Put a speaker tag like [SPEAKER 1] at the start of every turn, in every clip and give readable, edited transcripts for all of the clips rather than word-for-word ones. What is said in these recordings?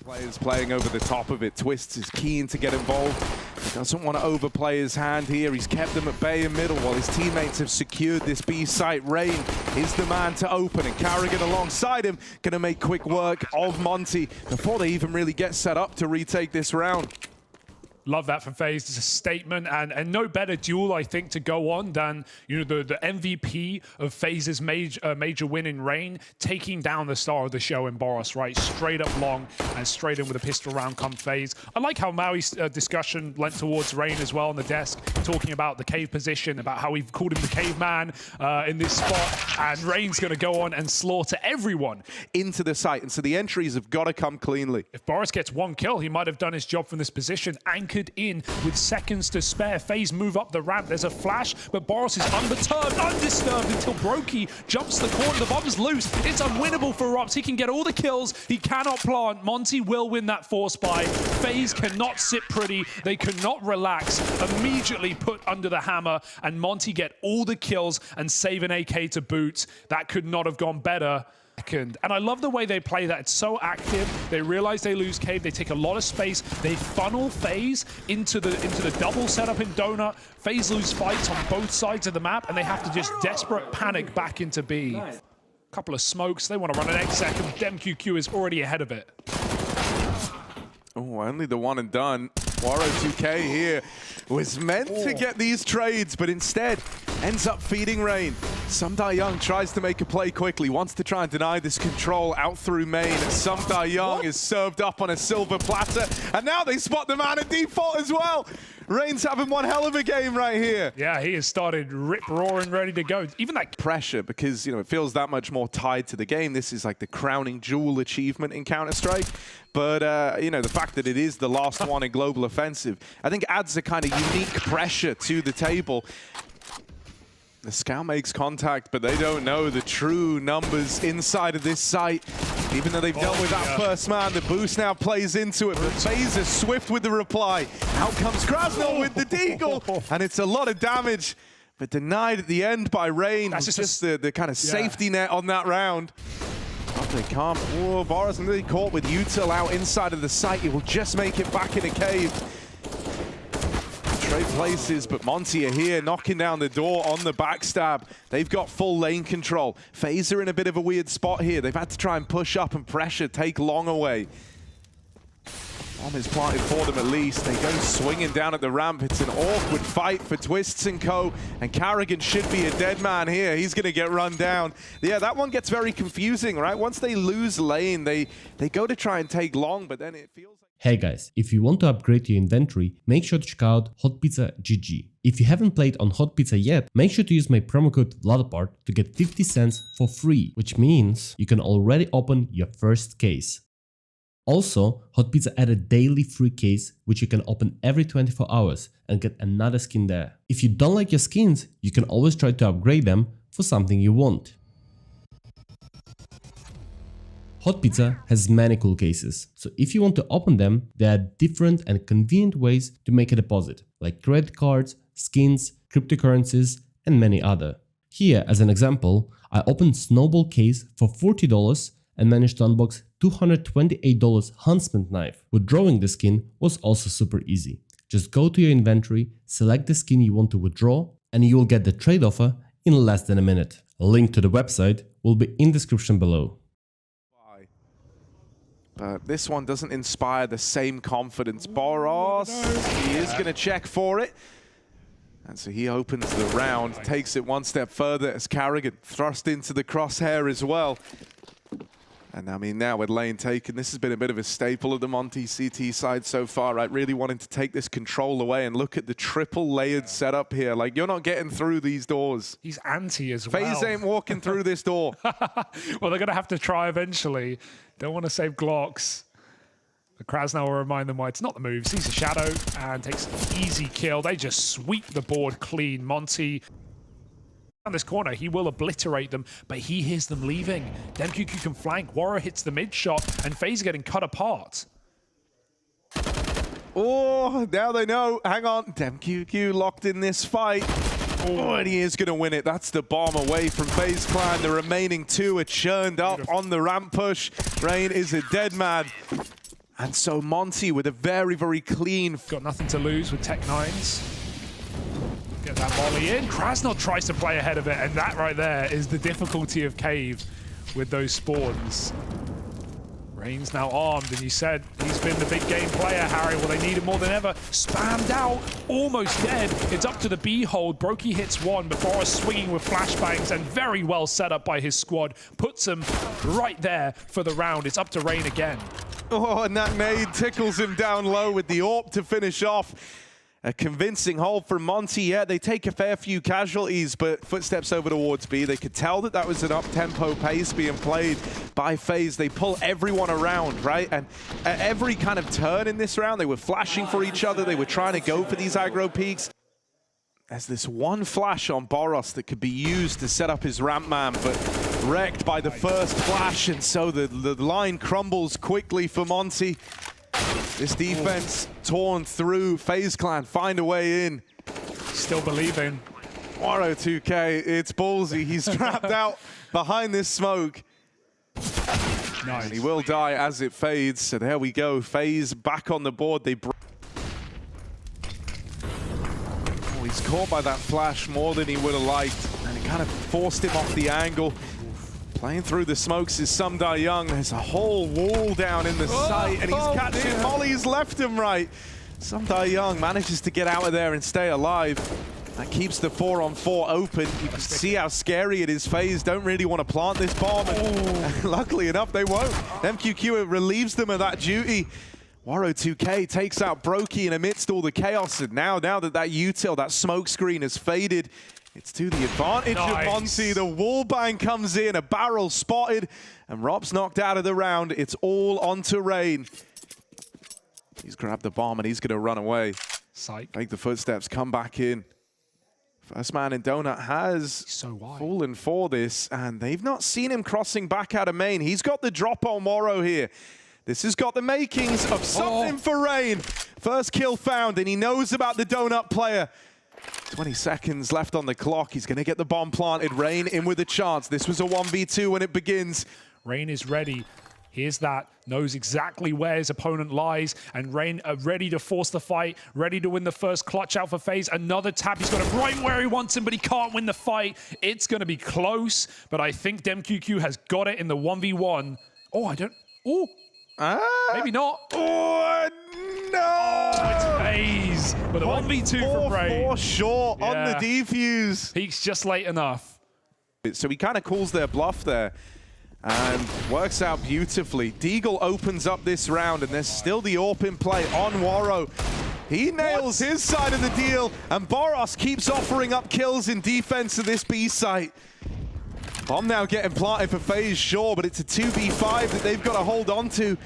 [SPEAKER 1] Players playing over the top of it. Twists is keen to get involved. He doesn't want to overplay his hand here. He's kept them at bay in middle while his teammates have secured this B site. Rain is the man to open, and Carrigan alongside him going to make quick work of Monte before they even really get set up to retake this round.
[SPEAKER 2] Love that from FaZe. It's a statement, and no better duel, I think, to go on than the MVP of FaZe's major win in Rain, taking down the star of the show in Boris, right? Straight up long and straight in with a pistol round come FaZe. I like how Maui's discussion lent towards Rain as well on the desk, talking about the cave position, about how we've called him the caveman in this spot, and Rain's going to go on and slaughter everyone
[SPEAKER 1] into the site, and so the entries have got to come cleanly.
[SPEAKER 2] If Boris gets one kill, he might have done his job from this position, anchored in with seconds to spare. FaZe move up the ramp. There's a flash, but Boris is unperturbed, undisturbed until Brokey jumps the corner. The bomb's loose. It's unwinnable for Rops. He can get all the kills. He cannot plant. Monte will win that force buy. FaZe cannot sit pretty. They cannot relax. Immediately put under the hammer, and Monte get all the kills and save an AK to boot. That could not have gone better. And I love the way they play that. It's so active. They realize they lose cave. They take a lot of space. They funnel FaZe into the double setup in Donut. FaZe lose fights on both sides of the map, and they have to just desperate panic back into B. Nice. Couple of smokes. They want to run an egg second. DemQQ is already ahead of it.
[SPEAKER 1] Oh, only the one and done. Waro 2K here was meant to get these trades, but instead ends up feeding Rain. Sumdai Young tries to make a play quickly, wants to try and deny this control out through main. Sumdai Young is served up on a silver platter, and now they spot the man at default as well. Rain's having one hell of a game right here.
[SPEAKER 2] Yeah, he has started rip-roaring, ready to go. Even that
[SPEAKER 1] pressure, because it feels that much more tied to the game. This is like the crowning jewel achievement in Counter-Strike. But the fact that it is the last one in Global Offensive, I think adds a kind of unique pressure to the table. The scout makes contact, but they don't know the true numbers inside of this site. Even though they've dealt with that first man, the boost now plays into it. But FaZe is swift with the reply. Out comes Krasnov with the deagle, and it's a lot of damage, but denied at the end by Rain. That's just the kind of safety net on that round. Oh, they can't. Oh, Boris really caught with Util out inside of the site. He will just make it back in a cave. Trade places, but Monte are here knocking down the door on the backstab. They've got full lane control. FaZe are in a bit of a weird spot here. They've had to try and push up and pressure, take long away. Bomb is planted for them at least. They go swinging down at the ramp. It's an awkward fight for Twists and Co. And Carrigan should be a dead man here. He's going to get run down. Yeah, that one gets very confusing, right? Once they lose lane, they go to try and take long, but then it feels like...
[SPEAKER 3] Hey guys, if you want to upgrade your inventory, make sure to check out Hot Pizza GG. If you haven't played on Hot Pizza yet, make sure to use my promo code VLADOPART to get 50 cents for free, which means you can already open your first case. Also, Hot Pizza added daily free case, which you can open every 24 hours and get another skin there. If you don't like your skins, you can always try to upgrade them for something you want. Hot Pizza has many cool cases, so if you want to open them, there are different and convenient ways to make a deposit, like credit cards, skins, cryptocurrencies, and many other. Here, as an example, I opened Snowball case for $40 and managed to unbox $228 Huntsman knife. Withdrawing the skin was also super easy. Just go to your inventory, select the skin you want to withdraw, and you will get the trade offer in less than a minute. A link to the website will be in the description below.
[SPEAKER 1] This one doesn't inspire the same confidence. Boros, he is going to check for it. And so he opens the round, takes it one step further as Carrigan thrust into the crosshair as well. And I mean, now with lane taken, this has been a bit of a staple of the Monte CT side so far, right? Really wanting to take this control away, and look at the triple layered setup here. Like, you're not getting through these doors.
[SPEAKER 2] He's anti as well.
[SPEAKER 1] FaZe ain't walking through this door.
[SPEAKER 2] Well, they're going to have to try eventually. Don't want to save Glocks. The Krasnov will remind them why it's not the move. Sees a shadow and takes an easy kill. They just sweep the board clean. Monte down this corner, he will obliterate them, but he hears them leaving. DemQQ can flank. Warrior hits the mid shot, and FaZe getting cut apart.
[SPEAKER 1] Oh, now they know. Hang on. DemQQ locked in this fight. Oh, and he is going to win it. That's the bomb away from FaZe Clan. The remaining two are churned up on the ramp push. Rain is a dead man. And so Monte with a very, very clean...
[SPEAKER 2] Got nothing to lose with Tech 9s. Get that volley in. Krasnov tries to play ahead of it, and that right there is the difficulty of Cave with those spawns. Rain's now armed, and you said he's been the big game player, Harry. Well, they need him more than ever. Spammed out, almost dead. It's up to the B hold. Brokey hits one, but Boris swinging with flashbangs and very well set up by his squad. Puts him right there for the round. It's up to Rain again.
[SPEAKER 1] Oh, and that nade tickles him down low with the AWP to finish off. A convincing hold for Monte. Yeah, they take a fair few casualties, but footsteps over towards B. They could tell that that was an up-tempo pace being played by FaZe. They pull everyone around, right? And at every kind of turn in this round, they were flashing for each other. They were trying to go for these aggro peaks. There's this one flash on Boros that could be used to set up his ramp man, but wrecked by the first flash, and so the line crumbles quickly for Monte. This defense torn through. FaZe Clan find a way in.
[SPEAKER 2] Still believing.
[SPEAKER 1] Waro 2K, it's ballsy. He's trapped out behind this smoke.
[SPEAKER 2] Nice.
[SPEAKER 1] And he will die as it fades. So there we go. FaZe back on the board. He's caught by that flash more than he would have liked. And it kind of forced him off the angle. Playing through the smokes is Sumdai Young. There's a whole wall down in the sight, and he's catching mollies left and right. Sumdai Young manages to get out of there and stay alive. That keeps the 4-on-4 open. You can see how scary it is. FaZe don't really want to plant this bomb. And luckily enough, they won't. MQQ relieves them of that duty. Waro 2K takes out Brokey in amidst all the chaos. And now that util, that smoke screen has faded, it's to the advantage of Monte. The wallbang comes in, a barrel spotted, and Rob's knocked out of the round. It's all onto Rain. He's grabbed the bomb and he's going to run away.
[SPEAKER 2] Psych.
[SPEAKER 1] Make the footsteps come back in. First man in Donut has fallen for this, and they've not seen him crossing back out of main. He's got the drop on Waro here. This has got the makings of something for Rain. First kill found, and he knows about the Donut player. 20 seconds left on the clock. He's going to get the bomb planted. Rain in with a chance. This was a 1v2 when it begins.
[SPEAKER 2] Rain is ready. Here's that. Knows exactly where his opponent lies. And Rain ready to force the fight. Ready to win the first clutch out for FaZe. Another tap. He's got him right where he wants him, but he can't win the fight. It's going to be close, but I think DemQQ has got it in the 1v1. Oh, I don't... Oh. Maybe not.
[SPEAKER 1] Oh, no!
[SPEAKER 2] Oh, it's FaZe. But a 1v2 from Rain.
[SPEAKER 1] 4 short on the defuse.
[SPEAKER 2] Peaks just late enough.
[SPEAKER 1] So he kind of calls their bluff there and works out beautifully. Deagle opens up this round, and there's still the AWP in play on Waro. He nails his side of the deal, and Boros keeps offering up kills in defense of this B site. Bomb now getting planted for FaZe, sure, but it's a 2v5 that they've got to hold on to.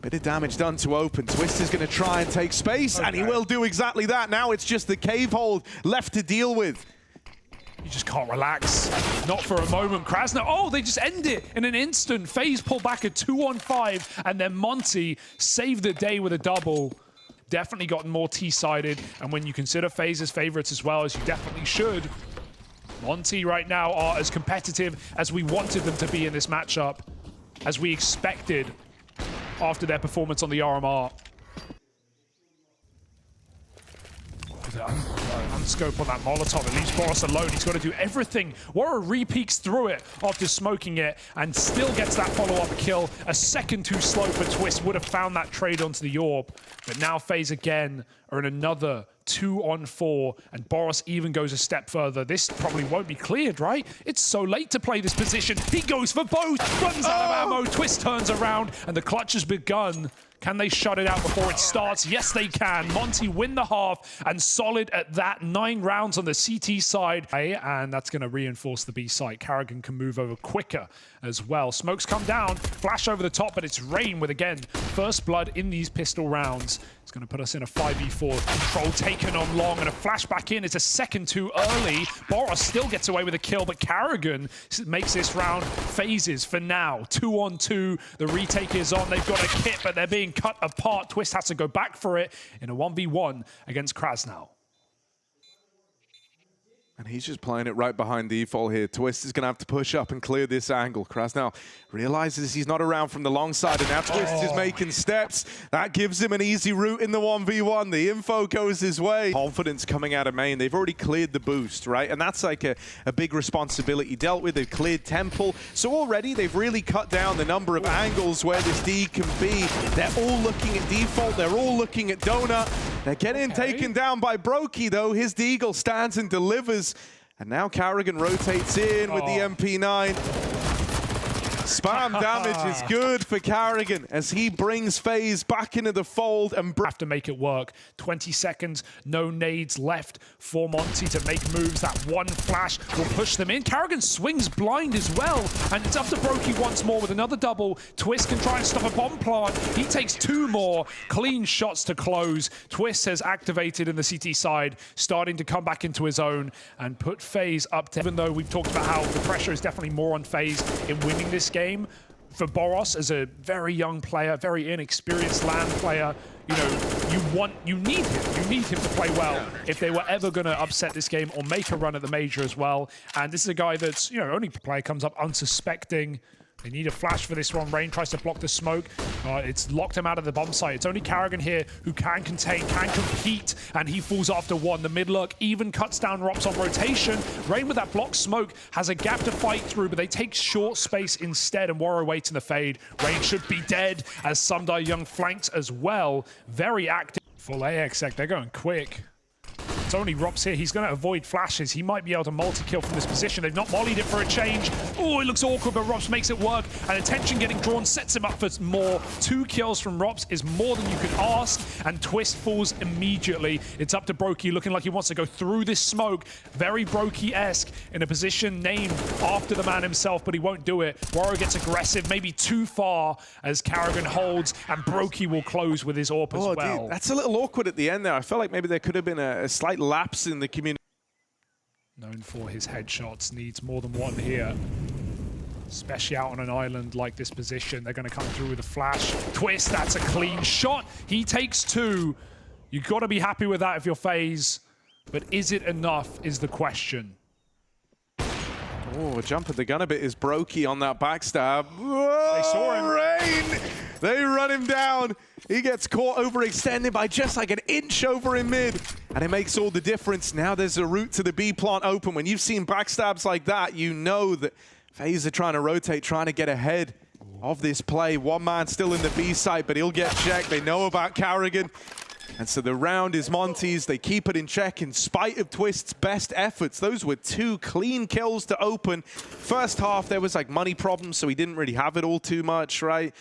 [SPEAKER 1] Bit of damage done to open. Twister's going to try and take space, and he will do exactly that. Now it's just the cave hold left to deal with.
[SPEAKER 2] You just can't relax. Not for a moment. Krasnov, oh, they just end it in an instant. FaZe pull back a 2-on-5, and then Monte saved the day with a double. Definitely gotten more T-sided, and when you consider FaZe's favorites as well, as you definitely should, Monte right now are as competitive as we wanted them to be in this matchup, as we expected after their performance on the RMR. Unscope on that Molotov. It leaves Boros alone. He's got to do everything. Waro re-peeks through it after smoking it and still gets that follow-up kill. A second too slow for Twist. Would have found that trade onto the AWP. But now FaZe again are in another 2-on-4, and Boros even goes a step further. This probably won't be cleared, right? It's so late to play this position. He goes for both, runs out of ammo. Twist turns around, and the clutch has begun. Can they shut it out before it starts? Yes, they can. Monte win the half, and solid at that. 9 rounds on the CT side. And that's going to reinforce the B site. Karrigan can move over quicker as well. Smokes come down, flash over the top, but it's Rain with, again, first blood in these pistol rounds. It's going to put us in a 5v4. Control taken on long, and a flash back in. It's a second too early. Boros still gets away with a kill, but Karrigan makes this round FaZe's for now. 2-on-2. The retake is on. They've got a kit, but they're being cut apart. Twist has to go back for it in a 1v1 against Krasnov.
[SPEAKER 1] And he's just playing it right behind default here. Twist is going to have to push up and clear this angle. Krasnal realizes he's not around from the long side, and now Twist is making steps. That gives him an easy route in the 1v1. The info goes his way. Confidence coming out of main. They've already cleared the boost, right? And that's like a big responsibility dealt with. They've cleared Temple. So already they've really cut down the number of angles where this D can be. They're all looking at default. They're all looking at Donut. They're getting taken down by Brokey, though. His Deagle stands and delivers. And now Carrigan rotates in with the MP9. Spam damage is good for Carrigan as he brings FaZe back into the fold and
[SPEAKER 2] have to make it work. 20 seconds, no nades left for Monte to make moves. That one flash will push them in. Carrigan swings blind as well, and it's up to Brokey once more with another double. Twist can try and stop a bomb plant. He takes 2 more clean shots to close. Twist has activated in the CT side, starting to come back into his own and put FaZe up to, even though we've talked about how the pressure is definitely more on FaZe in winning this game. For Boros, as a very young player, very inexperienced LAN player, you know, you need him to play well if they were ever going to upset this game or make a run at the major as well. And this is a guy that's, you know, only player comes up unsuspecting. They need a flash for this one. Rain tries to block the smoke. It's locked him out of the bomb site. It's only Carrigan here who can contain, can compete, and he falls after one. The mid lurk even cuts down Rops on rotation. Rain with that block smoke has a gap to fight through, but they take short space instead, and Warrior waits in the fade. Rain should be dead as Sumdai Young flanks as well. Very active. Full AXX, they're going quick. It's only Rops here. He's going to avoid flashes. He might be able to multi-kill from this position. They've not mollied it for a change. Oh, it looks awkward, but Rops makes it work. And attention getting drawn sets him up for more. 2 kills from Rops is more than you could ask. And Twist falls immediately. It's up to Brokey, looking like he wants to go through this smoke. Very Brokey-esque in a position named after the man himself, but he won't do it. Warrior gets aggressive, maybe too far as Carrigan holds, and Brokey will close with his AWP as well.
[SPEAKER 1] Dude, that's a little awkward at the end there. I felt like maybe there could have been a slight lapse in the community.
[SPEAKER 2] Known for his headshots, needs more than one here. Especially out on an island like this position. They're going to come through with a flash. Twist, that's a clean shot. He takes 2. You've got to be happy with that if you're FaZe. But is it enough is the question.
[SPEAKER 1] Oh, jumping the gun a bit is Brokey on that backstab. Whoa,
[SPEAKER 2] they saw him.
[SPEAKER 1] Rain! They run him down. He gets caught overextended by just like an inch over in mid. And it makes all the difference. Now there's a route to the B plant open. When you've seen backstabs like that, you know that FaZe are trying to rotate, trying to get ahead of this play. One man still in the B site, but he'll get checked. They know about Carrigan. And so the round is Monte's. They keep it in check in spite of Twist's best efforts. Those were 2 clean kills to open. First half, there was like money problems, so he didn't really have it all too much, right?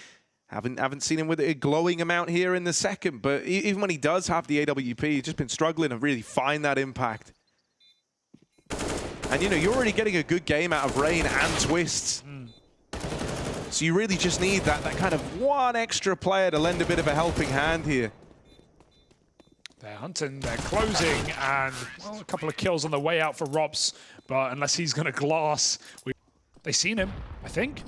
[SPEAKER 1] Haven't seen him with a glowing amount here in the second, but even when he does have the AWP, he's just been struggling to really find that impact. And you know, you're already getting a good game out of Rain and Twist. So you really just need that kind of one extra player to lend a bit of a helping hand here.
[SPEAKER 2] They're hunting, they're closing, and well, a couple of kills on the way out for Rops, but unless he's going to glass, they've seen him, I think.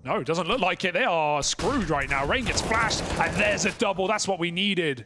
[SPEAKER 2] No, it doesn't look like it. They are screwed right now. Rain gets flashed, and there's a double. That's what we needed.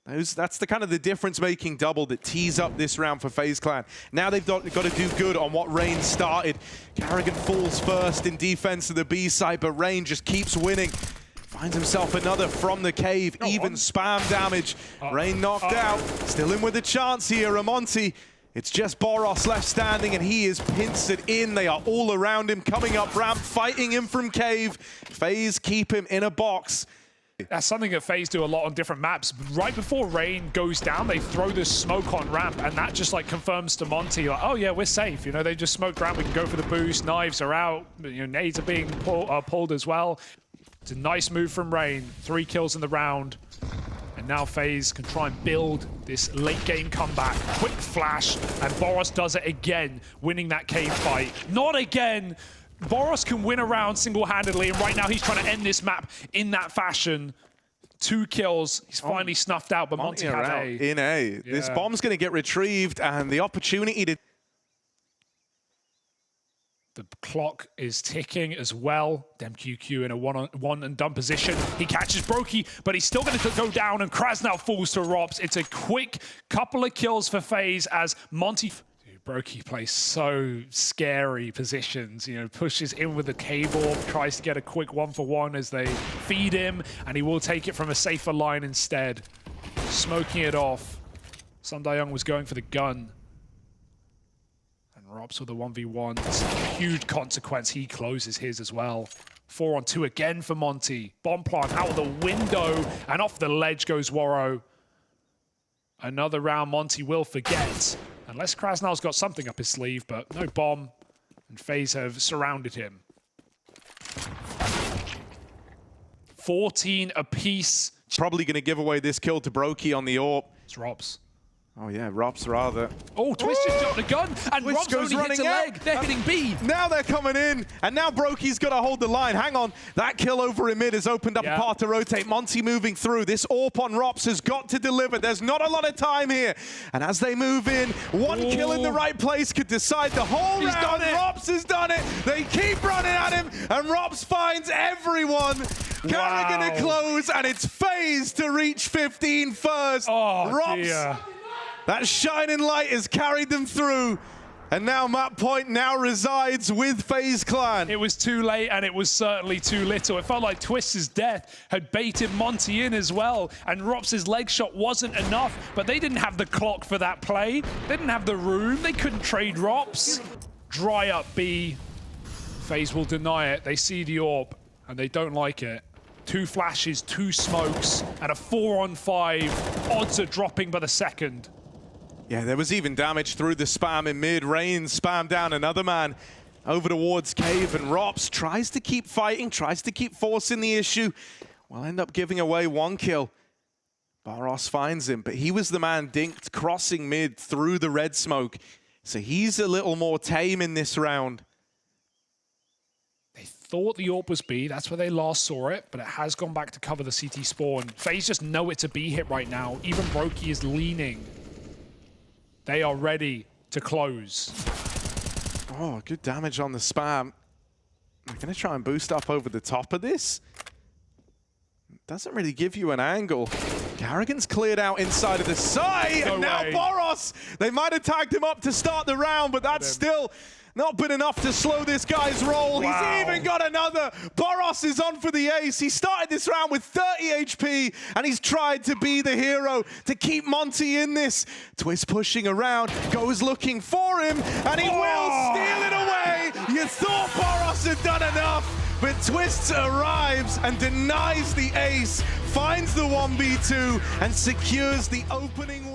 [SPEAKER 1] That's the kind of the difference-making double that tees up this round for FaZe Clan. Now they've got to do good on what Rain started. Carrigan falls first in defense of the B side, but Rain just keeps winning. Finds himself another from the cave, even spam damage. Rain knocked out, still in with a chance here, Monte. It's just Boros left standing, and he is pincered in. They are all around him, coming up ramp, fighting him from cave. FaZe keep him in a box.
[SPEAKER 2] That's something that FaZe do a lot on different maps. Right before Rain goes down, they throw this smoke on ramp, and that just like confirms to Monte, like, oh yeah, we're safe. You know, they just smoked ramp, we can go for the boost, knives are out, you know, nades are being pulled as well. It's a nice move from Rain, 3 kills in the round. And now FaZe can try and build this late game comeback. Quick flash, and Boros does it again, winning that cave fight. Not again! Boros can win a round single-handedly, and right now he's trying to end this map in that fashion. 2 kills, he's finally snuffed out, but Monte had A.
[SPEAKER 1] In A. Yeah. This bomb's going to get retrieved, and the opportunity to
[SPEAKER 2] The clock is ticking as well. DemQQ in a one and done position. He catches Brokey, but he's still going to go down, and Krasnal falls to Rops. It's a quick couple of kills for FaZe as Monte... Brokey plays so scary positions, you know, pushes in with the cable, tries to get a quick 1-for-1 as they feed him, and he will take it from a safer line instead. Smoking it off. Sundayoung was going for the gun. Rops with a 1v1. That's a huge consequence. He closes his as well. 4-on-2 again for Monte. Bomb plant out of the window, and off the ledge goes Waro. Another round Monte will forget. Unless Krasnal's got something up his sleeve, but no bomb. And FaZe have surrounded him. 14 apiece.
[SPEAKER 1] Probably going to give away this kill to Brokey on the AWP.
[SPEAKER 2] It's Rops.
[SPEAKER 1] Oh yeah, Rops rather.
[SPEAKER 2] Oh, Twist just dropped a gun, and
[SPEAKER 1] Twist
[SPEAKER 2] Rops
[SPEAKER 1] goes
[SPEAKER 2] only hits a leg. They're hitting B.
[SPEAKER 1] Now they're coming in, and now Brokey's got to hold the line. Hang on, that kill over in mid has opened up a path to rotate. Monte moving through. This AWP on Rops has got to deliver. There's not a lot of time here. And as they move in, one kill in the right place could decide the whole round. Rops has done it. They keep running at him, and Rops finds everyone. Carrigan to close, and it's FaZe to reach 15 first.
[SPEAKER 2] Oh,
[SPEAKER 1] Rops.
[SPEAKER 2] dear.
[SPEAKER 1] That shining light has carried them through. And now Map Point now resides with FaZe Clan.
[SPEAKER 2] It was too late, and it was certainly too little. It felt like Twist's death had baited Monte in as well, and Rops' leg shot wasn't enough, but they didn't have the clock for that play. They didn't have the room. They couldn't trade Rops. Dry up B. FaZe will deny it. They see the AWP, and they don't like it. 2 flashes, 2 smokes, and a 4-on-5. Odds are dropping by the second.
[SPEAKER 1] Yeah, there was even damage through the spam in mid. Rain spam down another man over towards Cave, and Rops tries to keep fighting, tries to keep forcing the issue. Will end up giving away 1 kill. Barros finds him, but he was the man dinked crossing mid through the red smoke. So he's a little more tame in this round.
[SPEAKER 2] They thought the AWP was B, that's where they last saw it, but it has gone back to cover the CT spawn. FaZe just know it's a B hit right now. Even Brokey is leaning. They are ready to close.
[SPEAKER 1] Oh, good damage on the spam. I'm going to try and boost up over the top of this. Doesn't really give you an angle. Carrigan's cleared out inside of the side, and now Boros! They might have tagged him up to start the round, but that's still not been enough to slow this guy's roll. He's even got another. Boros is on for the ace. He started this round with 30 HP, and he's tried to be the hero to keep Monte in this. Twist pushing around, goes looking for him, and he will steal it away. You thought Boros had done enough, but Twist arrives and denies the ace, finds the 1v2, and secures the opening